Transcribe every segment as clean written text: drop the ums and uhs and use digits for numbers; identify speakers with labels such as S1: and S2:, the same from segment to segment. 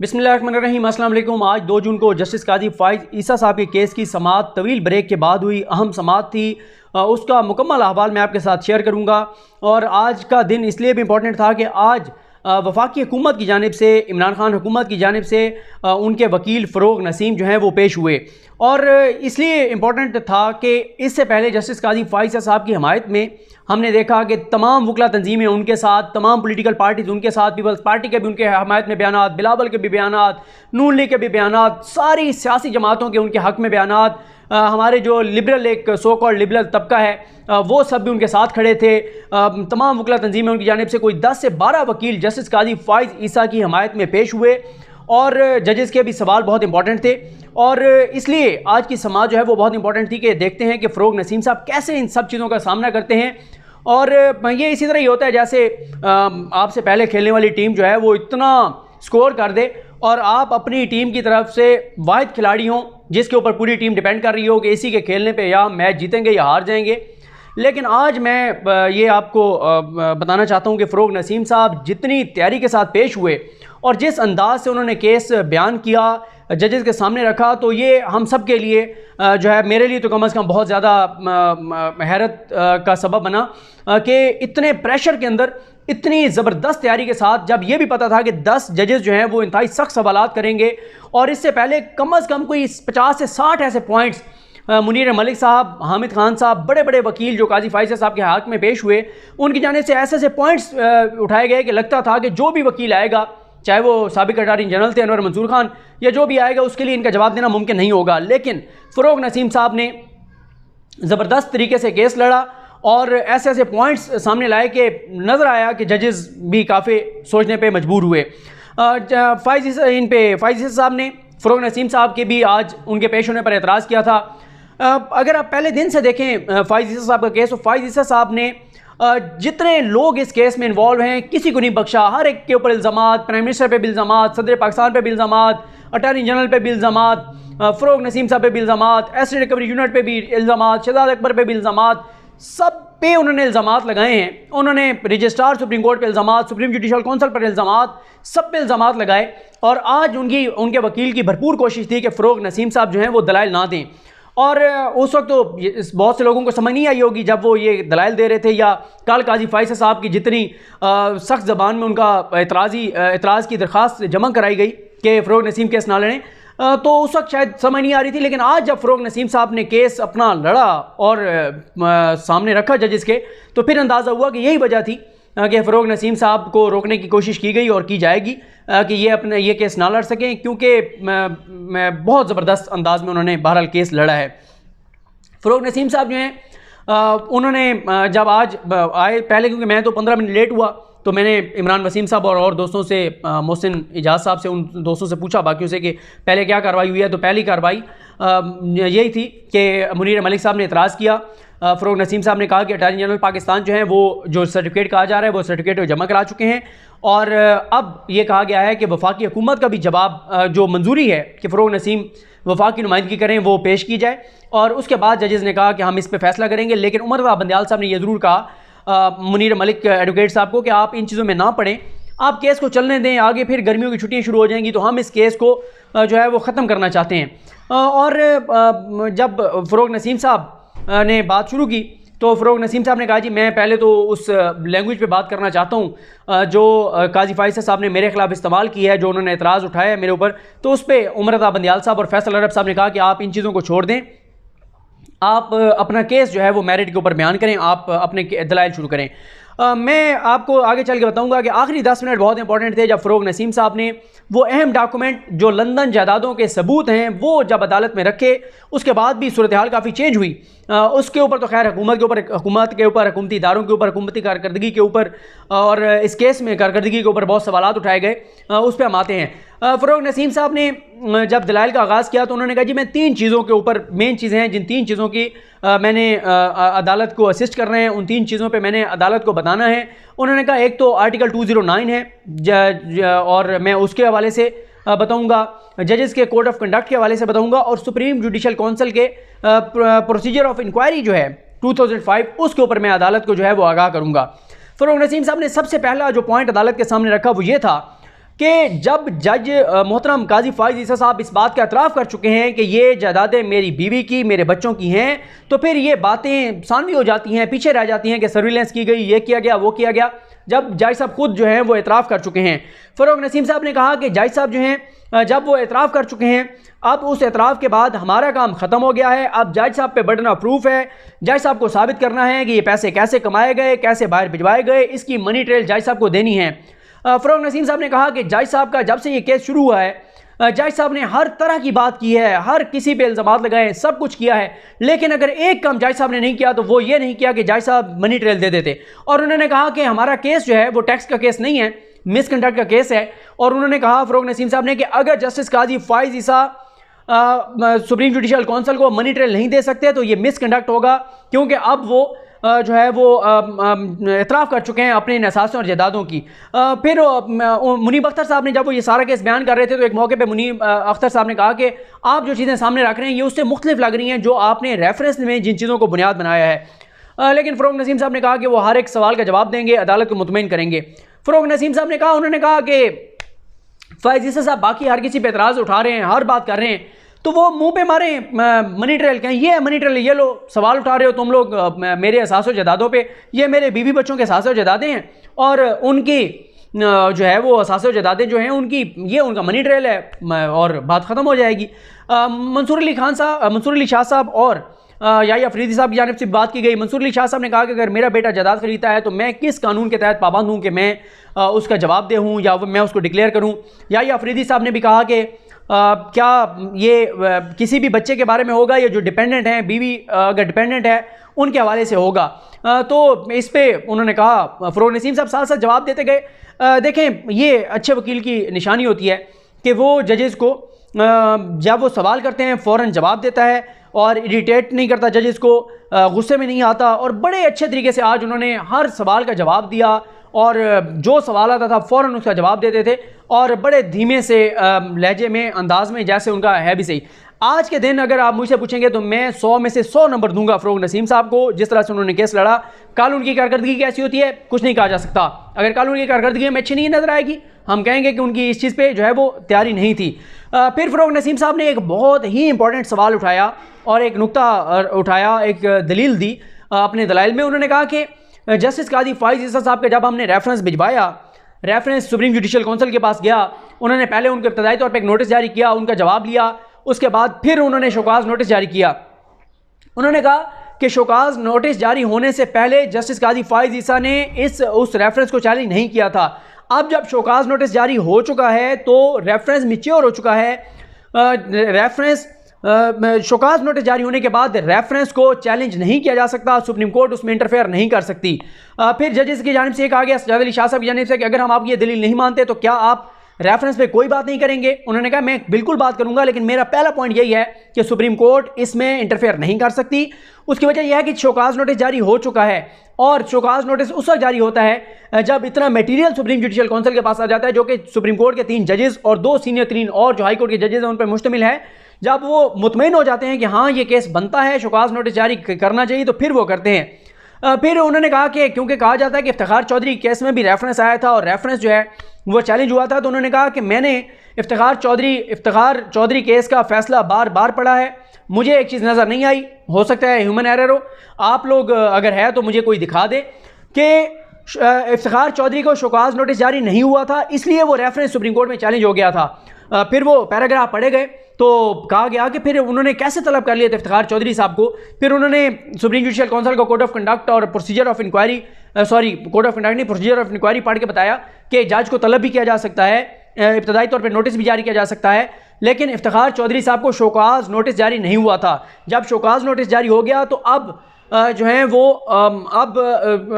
S1: बिस्मिल्लाहिर्रहमानिर्रहीम। अस्सलाम वालेकुम। आज 2 जून को जस्टिस काजी फ़ाइज़ ईसा साहब के केस की समाअत तवील ब्रेक के बाद हुई। अहम समाअत थी, उसका मुकम्मल अहवाल मैं आपके साथ शेयर करूँगा। और आज का दिन इसलिए भी इम्पॉर्टेंट था कि आज वफाकी हुकूमत की जानिब से, इमरान खान हुकूमत की जानिब से उनके वकील फ़रोग़ नसीम जो हैं वो पेश हुए। और इसलिए इम्पॉर्टेंट था कि इससे पहले जस्टिस काजी फ़ाइज़ साहब की हमायत में हमने देखा कि तमाम वकला तंजीमें उनके साथ, तमाम पॉलिटिकल पार्टीज़ उनके साथ, पीपल्स पार्टी के भी उनके हमायत में बयानात, बिलावल के भी बयानात, नून लीग के भी बयानात, सारी सियासी जमातों के उनके हक़ में बयानात, हमारे जो लिबरल एक सो कॉल्ड लिबरल तबका है वो सब भी उनके साथ खड़े थे। तमाम वकला तंजीमें उनकी जानिब से कोई 10 से 12 वकील जस्टिस काजी फ़ाइज़ ईसा की हमायत में पेश हुए और जजेस के भी सवाल बहुत इंपॉर्टेंट थे। और इसलिए आज की समाअत जो है वो बहुत इंपॉर्टेंट थी कि देखते हैं कि फ़रोग़ नसीम साहब कैसे इन सब चीज़ों का सामना करते हैं। और ये इसी तरह ही होता है जैसे आपसे पहले खेलने वाली टीम जो है वो इतना स्कोर कर दे और आप अपनी टीम की तरफ से वाहिद खिलाड़ी हों जिसके ऊपर पूरी टीम डिपेंड कर रही हो कि इसी के खेलने पे या मैच जीतेंगे या हार जाएंगे। लेकिन आज मैं ये आपको बताना चाहता हूँ कि फ़रोग़ नसीम साहब जितनी तैयारी के साथ पेश हुए और जिस अंदाज से उन्होंने केस बयान किया, जजेस के सामने रखा, तो ये हम सब के लिए जो है, मेरे लिए तो कम से कम बहुत ज़्यादा हैरत का सबब बना कि इतने प्रेशर के अंदर इतनी ज़बरदस्त तैयारी के साथ, जब ये भी पता था कि 10 जजेस जो हैं वो इंतहाई सख्त सवालात करेंगे और इससे पहले कम से कम कोई 50 से 60 ऐसे पॉइंट्स मुनीर मलिक साहब, हामिद खान साहब, बड़े बड़े वकील जो काजी फ़ाइज़ साहब के हक़ में पेश हुए, उनकी जानिब से ऐसे ऐसे पॉइंट्स उठाए गए कि लगता था कि जो भी वकील आएगा, चाहे वो साबिक़ अटॉर्नी जनरल थे अनवर मंसूर खान, या जो भी आएगा उसके लिए इनका जवाब देना मुमकिन नहीं होगा। लेकिन फ़रोग़ नसीम साहब ने ज़बरदस्त तरीके से केस लड़ा और ऐसे ऐसे पॉइंट्स सामने लाए कि नज़र आया कि जजेस भी काफ़ी सोचने पे मजबूर हुए। फ़ाइज़ साहब ने फ़रोग़ नसीम साहब के भी आज उनके पेश होने पर एतराज़ किया था। अगर आप पहले दिन से देखें फ़ाइज़ साहब का केस, तो फ़ाइज़ साहब ने जितने लोग इस केस में इन्वॉल्व हैं किसी को नहीं बख्शा। हर एक के ऊपर इल्ज़ामात, प्राइम मिनिस्टर पे भी इल्ज़ामात, सदर पाकिस्तान पे भी इल्ज़ामात, अटॉर्नी जनरल पे भी इल्ज़ामात, फ़रोग़ नसीम साहब पे भी इल्ज़ामात, एसिड रिकवरी यूनिट पे भी इल्ज़ामात, शहजाद अकबर पे भी इल्ज़ामात, सब पे उन्होंने इल्ज़ामात लगाए हैं। उन्होंने रजिस्ट्रार सुप्रीम कोर्ट पे इल्ज़ामात, सुप्रीम जुडिशल काउंसिल पर इल्ज़ामात, सब पे इल्ज़ामात लगाए। और आज उनके वकील की भरपूर कोशिश थी कि फ़रोग़ नसीम साहब जो हैं वो दलाइल ना दें। और उस वक्त तो बहुत से लोगों को समझ नहीं आई होगी जब वो ये दलाइल दे रहे थे, या कल काजी फ़ाइज़ साहब की जितनी सख्त ज़बान में उनका एतराज़ की दरख्वास्त जमा कराई गई कि फ़रोग़ नसीम केस ना लड़ें, तो उस वक्त शायद समझ नहीं आ रही थी। लेकिन आज जब फ़रोग़ नसीम साहब ने केस अपना लड़ा और सामने रखा जजेस के, तो फिर अंदाज़ा हुआ कि यही वजह थी कि फ़रोग़ नसीम साहब को रोकने की कोशिश की गई और की जाएगी कि ये केस ना लड़ सकें, क्योंकि मैं बहुत ज़बरदस्त अंदाज़ में उन्होंने बहरहाल केस लड़ा है। फ़रोग़ नसीम साहब जो हैं उन्होंने जब आज आए, पहले क्योंकि मैं तो 15 मिनट लेट हुआ, तो मैंने इमरान वसीम साहब और दोस्तों से, मोहसिन इजाज़ साहब से, उन दोस्तों से पूछा बाकियों से कि पहले क्या कार्रवाई हुई है। तो पहली कार्रवाई यही थी कि मुनीर मलिक साहब ने एतराज़ किया। फ़रोग़ नसीम साहब ने कहा कि अटॉर्नी जनरल पाकिस्तान जो है वो जो सर्टिफिकेट कहा जा रहा है वो सर्टिफिकेट जमा करा चुके हैं, और अब ये कहा गया है कि वफाकी हुकूमत का भी जवाब जो मंजूरी है कि फ़रोग़ नसीम वफाक की नुमाइंदगी करें वो पेश की जाए। और उसके बाद जजेस ने कहा कि हम इस पर फैसला करेंगे। लेकिन उमर बंदियाल साहब ने यह ज़रूर कहा मुनीर मलिक एडवोकेट साहब को कि आप इन चीज़ों में ना पड़ें, आप केस को चलने दें, आगे फिर गर्मियों की छुट्टियाँ शुरू हो जाएंगी, तो हम इस केस को जो है वो ख़त्म करना चाहते हैं। और जब फ़रोग़ नसीम साहब ने बात शुरू की तो फ़रोग़ नसीम साहब ने कहा जी मैं पहले तो उस लैंग्वेज पे बात करना चाहता हूँ जो काजी फ़ाइज़ साहब ने मेरे ख़िलाफ़ इस्तेमाल की है, जो उन्होंने एतराज़ उठाया है मेरे ऊपर। तो उस पर उमर बंदियाल साहब और फैसल अरब साहब ने कहा कि आप इन चीज़ों को छोड़ दें, आप अपना केस जो है वो मेरिट के ऊपर बयान करें, आप अपने दलाइल शुरू करें। मैं आपको आगे चल के बताऊंगा कि आखिरी 10 मिनट बहुत इंपॉर्टेंट थे जब फ़रोग़ नसीम साहब ने वो अहम डॉक्यूमेंट जो लंदन जायदादों के सबूत हैं वो जब अदालत में रखे। उसके बाद भी सूरत हाल काफ़ी चेंज हुई। उसके ऊपर तो खैर हुकूमत के ऊपर, हुकूमती इदारों के ऊपर, हुकूमती कारकर्दगी के ऊपर और इस केस में कारकर्दगी के ऊपर बहुत सवालात उठाए गए, उस पर हम आते हैं। फ़रोग़ नसीम साहब ने जब दलाइल का आगाज़ किया तो उन्होंने कहा जी मैं 3 चीज़ों के ऊपर, मेन चीज़ें हैं जिन 3 चीज़ों की मैंने अदालत को असिस्ट करना है, उन 3 चीज़ों पे मैंने अदालत को बताना है। उन्होंने कहा एक तो आर्टिकल 209 है और मैं उसके हवाले से बताऊंगा, जजेस के कोड ऑफ कंडक्ट के हवाले से बताऊंगा, और सुप्रीम जुडिशल काउंसिल के प्रोसीजर ऑफ इंक्वायरी जो है 2005 उसके ऊपर मैं अदालत को जो है वो आगाह करूंगा। फ़रोग़ नसीम साहब ने सबसे पहला जो पॉइंट अदालत के सामने रखा वो ये था कि जब जज मोहतरम काजी फ़ाइज़ ईसा साहब इस बात का एतराफ़ कर चुके हैं कि ये जायदादें मेरी बीवी की, मेरे बच्चों की हैं, तो फिर ये बातें सानवी हो जाती हैं, पीछे रह जाती हैं कि सर्विलेंस की गई, ये किया गया, वो किया गया, जब जज साहब खुद जो हैं वो एतराफ़ कर चुके हैं। फ़ारूक नसीम साहब ने कहा कि जज साहब जो हैं जब वो एतराफ़ कर चुके हैं, अब उस एतराफ़ के बाद हमारा काम ख़त्म हो गया है। अब जज साहब पे बर्डन ऑफ प्रूफ है, जज साहब को साबित करना है कि ये पैसे कैसे कमाए गए, कैसे बाहर भिजवाए गए, इसकी मनी ट्रेल जज साहब को देनी है। फ़ारूक नसीम साहब ने कहा कि जज साहब का जब से ये केस शुरू हुआ है, जज साहब ने हर तरह की बात की है, हर किसी पे इल्ज़ामात लगाए, सब कुछ किया है, लेकिन अगर एक काम जज साहब ने नहीं किया तो वो ये नहीं किया कि जज साहब मनी ट्रेल दे देते। और उन्होंने कहा कि हमारा केस जो है वो टैक्स का केस नहीं है, मिसकंडक्ट का केस है। और उन्होंने कहा फ़ारूक नसीम साहब ने कि अगर जस्टिस काजी फ़ाइज़ ईसा सुप्रीम जुडिशल काउंसिल को मनी ट्रेल नहीं दे सकते तो ये मिसकंडक्ट होगा, क्योंकि अब वो जो है वो एतराफ़ कर चुके हैं अपने असासों और जायदादों की। फिर मुनीब अख्तर साहब ने जब वो ये सारा केस बयान कर रहे थे तो एक मौके पे मुनीब अख्तर साहब ने कहा कि आप जो चीज़ें सामने रख रहे हैं ये उससे मुख्तलिफ लग रही हैं जो आपने रेफरेंस में जिन चीज़ों को बुनियाद बनाया है। लेकिन फ़ारूक नसीम साहब ने कहा कि वो हर एक सवाल का जवाब देंगे, अदालत को मुतमईन करेंगे। फ़ारूक नसीम साहब ने कहा, उन्होंने कहा कि फ़ाइज़ ईसा साहब बाकी हर किसी पे एतराज़ उठा रहे हैं, हर बात कर रहे हैं, तो वो मुंह पे मारे मनी ट्रेल कहें, ये मनी ट्रेल, ये लो सवाल उठा रहे हो तुम लोग मेरे असासों जायदादों पे, ये मेरे बीवी बच्चों के असासों जायदादें हैं और उनकी जो है वो असासों जायदादें जो हैं उनकी, ये उनका मनी ट्रेल है और बात ख़त्म हो जाएगी। मंसूर अली शाह साहब और याहिया अफरीदी साहब की जानिब से बात की गई। मंसूर अली शाह साहब ने कहा कि अगर मेरा बेटा जायदाद खरीदता है तो मैं किस कानून के तहत पाबंद हूँ कि मैं उसका जवाब दे हूँ या मैं उसको डिक्लेयर करूँ। याहिया अफरीदी साहब ने भी कहा कि क्या ये किसी भी बच्चे के बारे में होगा, ये जो डिपेंडेंट हैं, बीवी अगर डिपेंडेंट है उनके हवाले से होगा। तो इस पर उन्होंने कहा, फ़ारूक नसीम साहब साथ साथ जवाब देते गए। देखें, ये अच्छे वकील की निशानी होती है कि वो जजेस को जब वो सवाल करते हैं फ़ौरन जवाब देता है और इरिटेट नहीं करता जजेस को, गुस्से में नहीं आता, और बड़े अच्छे तरीके से आज उन्होंने हर सवाल का जवाब दिया और जो सवाल आता था फ़ौरन उसका जवाब देते थे और बड़े धीमे से लहजे में, अंदाज में, जैसे उनका है भी सही। आज के दिन अगर आप मुझसे पूछेंगे तो मैं 100 में से 100 नंबर दूंगा फ़ारूक नसीम साहब को, जिस तरह से उन्होंने केस लड़ा। कल उनकी कारकर्दगी कैसी होती है कुछ नहीं कहा जा सकता। अगर कल उनकी कारकर्दगी हमें अच्छी नहीं नज़र आएगी, हम कहेंगे कि उनकी इस चीज़ पे जो है वो तैयारी नहीं थी। फिर फ़ारूक नसीम साहब ने एक बहुत ही इंपॉर्टेंट सवाल उठाया और एक नुक्ता उठाया, एक दलील दी अपने दलाइल में। उन्होंने कहा कि जस्टिस काजी फ़ाइज़ ईसा साहब का जब हमने रेफरेंस भिजवाया, रेफरेंस सुप्रीम जुडिशल काउंसिल के पास गया, उन्होंने पहले उनको इब्तदाई तौर पर एक नोटिस जारी किया, उनका जवाब लिया, उसके बाद फिर उन्होंने शोकाज नोटिस जारी किया। उन्होंने कहा कि शोकाज नोटिस जारी होने से पहले जस्टिस काजी फ़ाइज़ ईसा ने उस रेफरेंस को चैलेंज नहीं किया था। अब जब शोकाज नोटिस जारी हो चुका है तो रेफरेंस मैच्योर हो चुका है, शोकाज नोटिस जारी होने के बाद रेफरेंस को चैलेंज नहीं किया जा सकता, सुप्रीम कोर्ट उसमें इंटरफेयर नहीं कर सकती। फिर जजेस की जानिब से ये कहा गया, सज्जाद अली शाह साहब की जानिब से, कि अगर हम आपकी ये दलील नहीं मानते तो क्या आप रेफरेंस पे कोई बात नहीं करेंगे। उन्होंने कहा मैं बिल्कुल बात करूंगा, लेकिन मेरा पहला पॉइंट यही है कि सुप्रीम कोर्ट इसमें इंटरफेयर नहीं कर सकती। उसकी वजह यह है कि शोकाज नोटिस जारी हो चुका है और शोकाज नोटिस उस वक्त जारी होता है जब इतना मटेरियल सुप्रीम जुडिशल काउंसिल के पास आ जाता है, जो कि सुप्रीम कोर्ट के 3 जजेस और 2 सीनियर 3 और जो हाई कोर्ट के जजेस हैं उन पर मुश्तमिल है। जब वो मुतमईन हो जाते हैं कि हाँ ये केस बनता है, शोकाज नोटिस जारी करना चाहिए, तो फिर वो करते हैं। फिर उन्होंने कहा कि क्योंकि कहा जाता है कि इफ्तिखार चौधरी केस में भी रेफरेंस आया था और रेफरेंस जो है वो चैलेंज हुआ था, तो उन्होंने कहा कि मैंने इफ्तिखार चौधरी केस का फैसला बार बार पढ़ा है, मुझे एक चीज़ नज़र नहीं आई, हो सकता है ह्यूमन एरर हो, आप लोग अगर है तो मुझे कोई दिखा दे कि इफ्तिखार चौधरी को शोकाज नोटिस जारी नहीं हुआ था, इसलिए वो रेफरेंस सुप्रीम कोर्ट में चैलेंज हो गया था। फिर वो पैराग्राफ पढ़े गए तो कहा गया कि फिर उन्होंने कैसे तलब कर लिया था इफ्तिखार चौधरी साहब को। फिर उन्होंने सुप्रीम जुडिशल काउंसिल को कोड ऑफ कंडक्ट और procedure of inquiry, code of conduct नहीं, प्रोसीजर ऑफ इंक्वायरी पढ़ के बताया कि जज को तलब भी किया जा सकता है, इब्तदाई तौर पर नोटिस भी जारी किया जा सकता है, लेकिन इफ्तिखार चौधरी साहब को शोकाज नोटिस जारी नहीं हुआ था। जब शोकाज नोटिस जारी हो गया तो अब जो है वो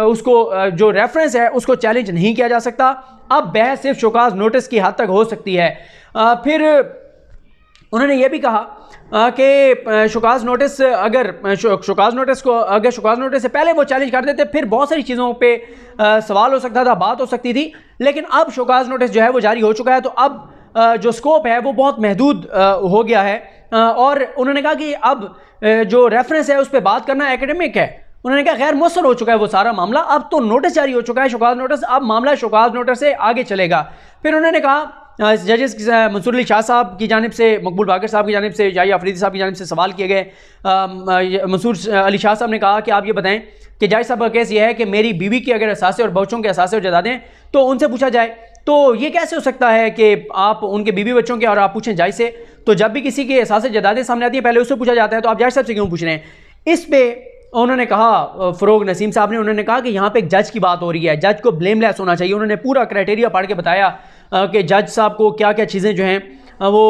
S1: उसको जो रेफरेंस है उसको चैलेंज नहीं किया जा सकता। अब बहस सिर्फ शोकाज नोटिस की हद तक हो सकती है। फिर उन्होंने ये भी कहा कि शोकाज नोटिस अगर शोकाज नोटिस से पहले वो चैलेंज कर देते फिर बहुत सारी चीज़ों पे सवाल हो सकता था, बात हो सकती थी, लेकिन अब शोकाज नोटिस जो है वो जारी हो चुका है, तो अब जो स्कोप है वो बहुत महदूद हो गया है। और उन्होंने कहा कि अब जो रेफरेंस है उस पर बात करना एकेडमिक है, उन्होंने कहा गैर मुअस्सर हो चुका है वो सारा मामला, अब तो नोटिस जारी हो चुका है, शोकाज नोटिस, अब मामला शोकाज नोटिस से आगे चलेगा। फिर उन्होंने कहा जजेस मंसूर अली शाह साहब की जानिब से, मकबूल बाकर साहब की जानिब से, याहिया अफरीदी साहब की जानिब से सवाल किए गए। मंसूर अली शाह साहब ने कहा कि आप ये बताएं कि जज साहब का केस ये है कि मेरी बीवी की अगर असासे और बच्चों के असासे और जायदादें तो उनसे पूछा जाए, तो ये कैसे हो सकता है कि आप उनके बीवी बच्चों के और आप पूछें जज से? तो जब भी किसी के असासे जायदादें सामने आती हैं पहले उससे पूछा जाता है, तो आप जज साहब से क्यों पूछ रहे हैं? इस पे उन्होंने कहा, फ़रोग नसीम साहब ने, उन्होंने कहा कि यहाँ पे एक जज की बात हो रही है, जज को ब्लेमलेस होना चाहिए। उन्होंने पूरा क्राइटेरिया पढ़ के बताया कि जज साहब को क्या क्या चीज़ें जो हैं वो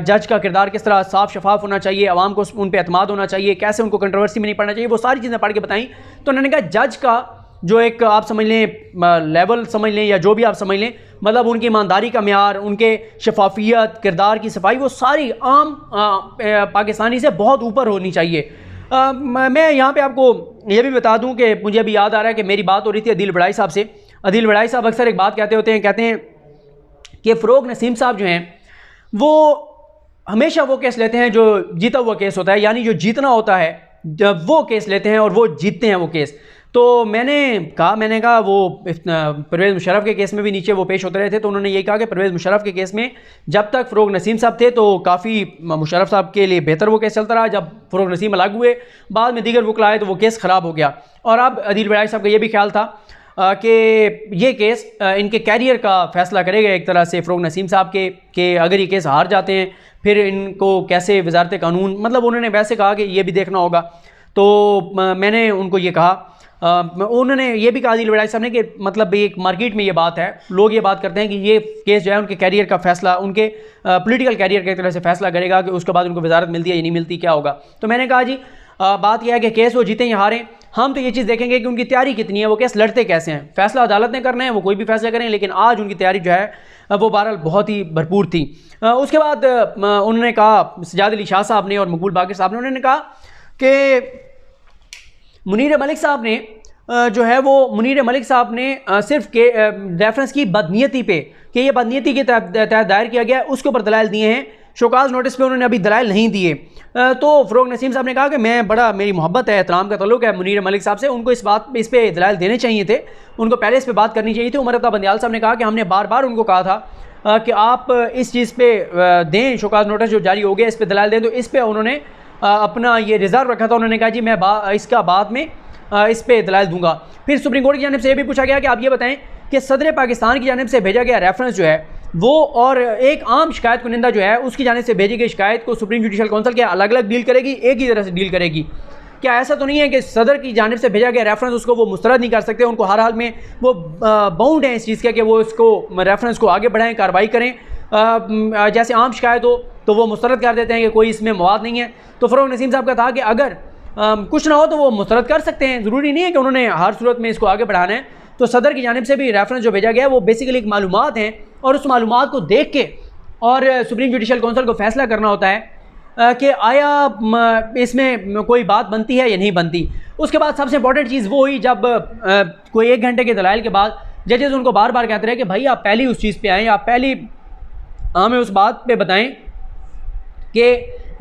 S1: जज का किरदार किस तरह साफ शफाफ होना चाहिए, आवाम को उन पर एतमाद होना चाहिए, कैसे उनको कंट्रोवर्सी में नहीं पड़ना चाहिए, वो सारी चीज़ें पढ़ के बताई। तो उन्होंने कहा जज का जो एक आप समझ लें लेवल समझ लें या जो भी आप समझ लें, मतलब उनकी ईमानदारी का म्यार, उनके शफाफियत, किरदार की सफाई, वो सारी आम पाकिस्तानी से बहुत ऊपर होनी चाहिए। मैं यहाँ पे आपको ये भी बता दूँ कि मुझे अभी याद आ रहा है कि मेरी बात हो रही थी अदील बड़ाई साहब से। अदील बड़ाई साहब अक्सर एक बात कहते हैं कि फ़रोग नसीम साहब जो हैं वो हमेशा वो केस लेते हैं जो जीता हुआ केस होता है, यानी जो जीतना होता है जब वो केस लेते हैं और वो जीतते हैं वो केस। तो मैंने कहा वो परवेज़ मुशर्रफ के केस में भी नीचे वो पेश होते रहे थे, तो उन्होंने ये कहा कि परवेज़ मुशर्रफ के केस में जब तक फ़रोग नसीम साहब थे तो काफ़ी मुशर्रफ साहब के लिए बेहतर वो केस चलता रहा। जब फ़रोग नसीम अलग हुए, बाद में दीगर वकला आए तो वो केस ख़राब हो गया। और अब अदील बड़ाई साहब का ये भी ख्याल था कि ये केस इनके कैरियर का फ़ैसला करेगा एक तरह से फ़रोग नसीम साहब के अगर ये केस हार जाते हैं फिर इनको कैसे वजारत कानून, मतलब उन्होंने वैसे कहा कि ये भी देखना होगा। तो मैंने उनको ये कहा, उन्होंने ये भी कहा अदील बड़ाई साहब ने कि मतलब एक मार्केट में ये बात है, लोग ये बात करते हैं कि ये केस जो है उनके कैरियर का फ़ैसला, उनके पॉलिटिकल कैरियर के एक तरह से फ़ैसला करेगा कि उसके बाद उनको वजारत मिलती है या नहीं मिलती, क्या होगा। तो मैंने कहा जी बात यह है कि केस वो जीतें या हारें, हम तो ये चीज़ देखेंगे कि उनकी तैयारी कितनी है, वो केस लड़ते कैसे हैं। फ़ैसला अदालत ने करना है, वो कोई भी फैसला करें, लेकिन आज उनकी तैयारी जो है वो बहरहाल बहुत ही भरपूर थी। उसके बाद उन्होंने कहा, सजाद अली शाह साहब ने और मकबूल बाकर साहब ने, उन्होंने कहा कि मुनीर मलिक साहब ने जो है वो मुनीर मलिक साहब ने सिर्फ के रेफरेंस की बदनीयती पे कि ये बदनीयती के तहत दायर किया गया, उसके ऊपर दलाइल दिए हैं। शोकाज नोटिस पे उन्होंने अभी दलाइल नहीं दिए। तो फ़रोग नसीम साहब ने कहा कि मेरी मोहब्बत है, एहतराम का तल्लुक है मुनीर मलिक साहब से, उनको इस पे दलाइल देने चाहिए थे, उनको पहले इस पे बात करनी चाहिए थी। उमर अता बंदियाल साहब ने कहा कि हमने बार बार उनको कहा था कि आप इस चीज़ पे दें, शोकाज नोटिस जो जारी हो गया इस पर दलाइल दें। तो इस पर उन्होंने अपना ये रिज़र्व रखा था, उन्होंने कहा जी मैं इसका बाद में इस पर दलाइल दूंगा। फिर सुप्रीम कोर्ट की जानिब से ये भी पूछा गया कि आप ये बताएं कि सदर पाकिस्तान की जानिब से भेजा गया रेफरेंस जो है वो और एक आम शिकायत कुनिंदा जो है उसकी जानिब से भेजी गई शिकायत को सुप्रीम जुडिशल काउंसिल क्या अलग अलग डील करेगी, एक ही तरह से डील करेगी? क्या ऐसा तो नहीं है कि सदर की जानिब से भेजा गया रेफरेंस उसको वो मुस्तरद नहीं कर सकते, उनको हर हाल में वो बाउंड हैं इस चीज़ के कि वो इसको रेफरेंस को आगे बढ़ाएं, कार्रवाई करें। जैसे आम शिकायत हो तो वो मुस्तरद कर देते हैं कि कोई इसमें मवाद नहीं है। तो फ़रोग नसीम साहब का था कि अगर कुछ ना हो तो वो मुस्तरद कर सकते हैं, ज़रूरी नहीं है कि उन्होंने हर सूरत में इसको आगे बढ़ाना है। तो सदर की जानिब से भी रेफरेंस जो भेजा गया है वो बेसिकली एक मालूमात हैं, और उस मालूमात को देख के और सुप्रीम जुडिशल काउंसिल को फैसला करना होता है कि आया इसमें कोई बात बनती है या नहीं बनती। उसके बाद सबसे इंपॉर्टेंट चीज़ वो हुई जब कोई 1 घंटे के दलाइल के बाद जजेस उनको बार बार कहते रहे कि भाई आप पहली उस चीज़ पे आएँ, आप पहली हमें उस बात पे बताएं कि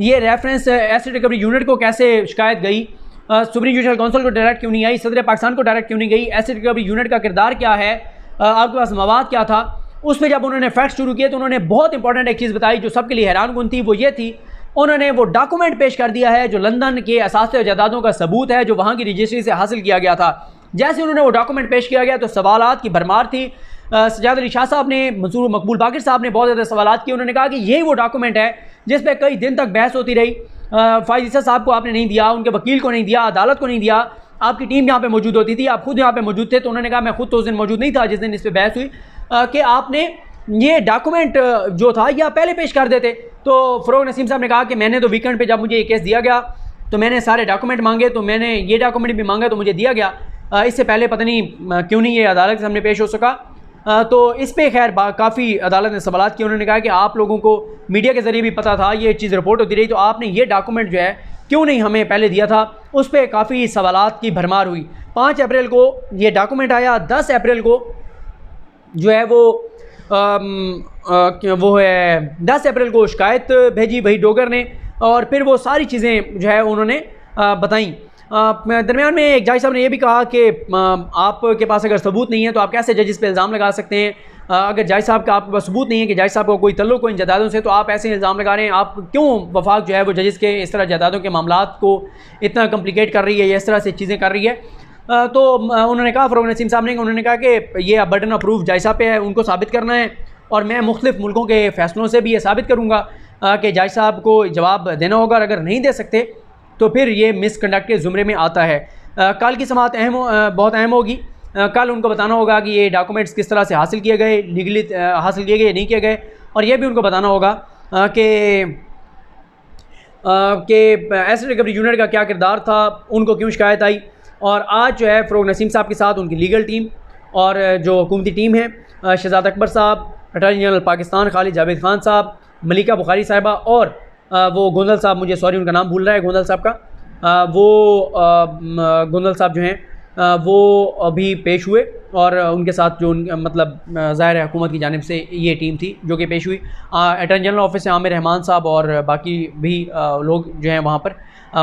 S1: ये रेफरेंस एसेट रिकवरी यूनिट को कैसे शिकायत गई, सुप्रीम जुडिशल काउंसिल को डायरेक्ट क्यों नहीं आई, सदर पाकिस्तान को डायरेक्ट क्यों नहीं गई, एसेट रिकवरी यूनिट का किरदार क्या है, आपके पास मवाद क्या था। उस पर जब उन्होंने फैक्ट्स शुरू किए तो उन्होंने बहुत इंपॉर्टेंट एक चीज़ बताई जो सबके लिए हैरान कुन थी। वो ये थी, उन्होंने वो डॉक्यूमेंट पेश कर दिया है जो लंदन के असासे और जायदादों का सबूत है जो वहाँ की रजिस्ट्री से हासिल किया गया था। जैसे उन्होंने वो डॉक्यूमेंट पेश किया गया तो सवालात की भरमार थी। सजाद अली शाह साहब ने, मंसूर मकबूल बाकर साहब ने बहुत ज़्यादा सवालात किए। उन्होंने कहा कि यही वो डॉक्यूमेंट है जिस पर कई दिन तक बहस होती रही। फ़ाइज़ ईसा साहब को आपने नहीं दिया, उनके वकील को नहीं दिया, अदालत को नहीं दिया, आपकी टीम यहाँ पे मौजूद होती थी, आप खुद यहाँ पे मौजूद थे। तो उन्होंने कहा मैं खुद तो उस दिन मौजूद नहीं था जिस दिन इस पर बहस हुई, कि आपने ये डॉक्यूमेंट जो था ये आप पहले पेश कर देते। तो फ़रोग नसीम साहब ने कहा कि मैंने तो वीकेंड पे जब मुझे ये केस दिया गया तो मैंने सारे डॉक्यूमेंट मांगे, तो मैंने ये डॉक्यूमेंट भी मांगा तो मुझे दिया गया। इससे पहले पता नहीं क्यों नहीं ये अदालत के सामने पेश हो सका। तो इस पर खैर काफ़ी अदालत ने सवालात किए। उन्होंने कहा कि आप लोगों को मीडिया के ज़रिए भी पता था, ये चीज़ रिपोर्ट होती रही, तो आपने ये डॉक्यूमेंट जो है क्यों नहीं हमें पहले दिया था। उस पर काफ़ी सवालात की भरमार हुई। 5 अप्रैल को ये डॉक्यूमेंट आया, 10 अप्रैल को जो है वो है 10 अप्रैल को शिकायत भेजी भाई डोगर ने, और फिर वो सारी चीज़ें जो है उन्होंने बताई। दरमियान में एक जज साहब ने यह भी कहा कि आपके पास अगर सबूत नहीं है तो आप कैसे जजिस पे इल्ज़ाम लगा सकते हैं। अगर जज साहब का आपके पास सबूत नहीं है कि जज साहब को कोई तल्लुक हो इन जदादों से, तो आप ऐसे इल्ज़ाम लगा रहे हैं। आप क्यों वफाक जो है वो जजिस के इस तरह जदादों के मामलात को इतना कम्प्लिकेट कर रही है या इस तरह से चीज़ें कर रही है। तो उन्होंने कहा, फ़रोग़ नसीम साहब ने, उन्होंने कहा कि ये बर्डन ऑफ प्रूफ जज साहब पे है, उनको साबित करना है और मैं मुख्तलिफ़ मुल्कों के फ़ैसलों से भी ये साबित करूँगा कि जज साहब को जवाब देना होगा, और अगर नहीं दे सकते तो फिर ये मिसकंडक्ट के ज़ुमरे में आता है। कल की समाअत बहुत अहम होगी। कल उनको बताना होगा कि ये डॉक्यूमेंट्स किस तरह से हासिल किए गए, लीगली हासिल किए गए, नहीं किए गए, और ये भी उनको बताना होगा कि एसेट रिकवरी यूनिट का क्या किरदार था, उनको क्यों शिकायत आई। और आज जो है फ़रोग़ नसीम साहब के साथ उनकी लीगल टीम और जो हुकूमती टीम है, शहजाद अकबर साहब, अटॉर्नी जनरल पाकिस्तान खालिद जावेद खान साहब, मलिका बुखारी साहिबा और वो गोंदल साहब, मुझे सॉरी उनका नाम भूल रहा है, गोंदल साहब का, वो गोंदल साहब जो हैं वो अभी पेश हुए, और उनके साथ जो मतलब ज़ाहिर है हुकूमत की जानिब से ये टीम थी जो कि पेश हुई। अटॉर्नी जनरल ऑफिस से आमिर रहमान साहब और बाकी भी लोग जो हैं वहाँ पर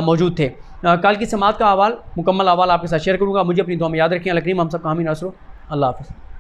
S1: मौजूद थे। कल की समाअत का मुकम्मल अहवाल आपके साथ शेयर करूँगा। मुझे अपनी दुआ में याद रखें। अल्लाह करीम हम सब का हामी नसरो। अल्लाह हाफ़िज़।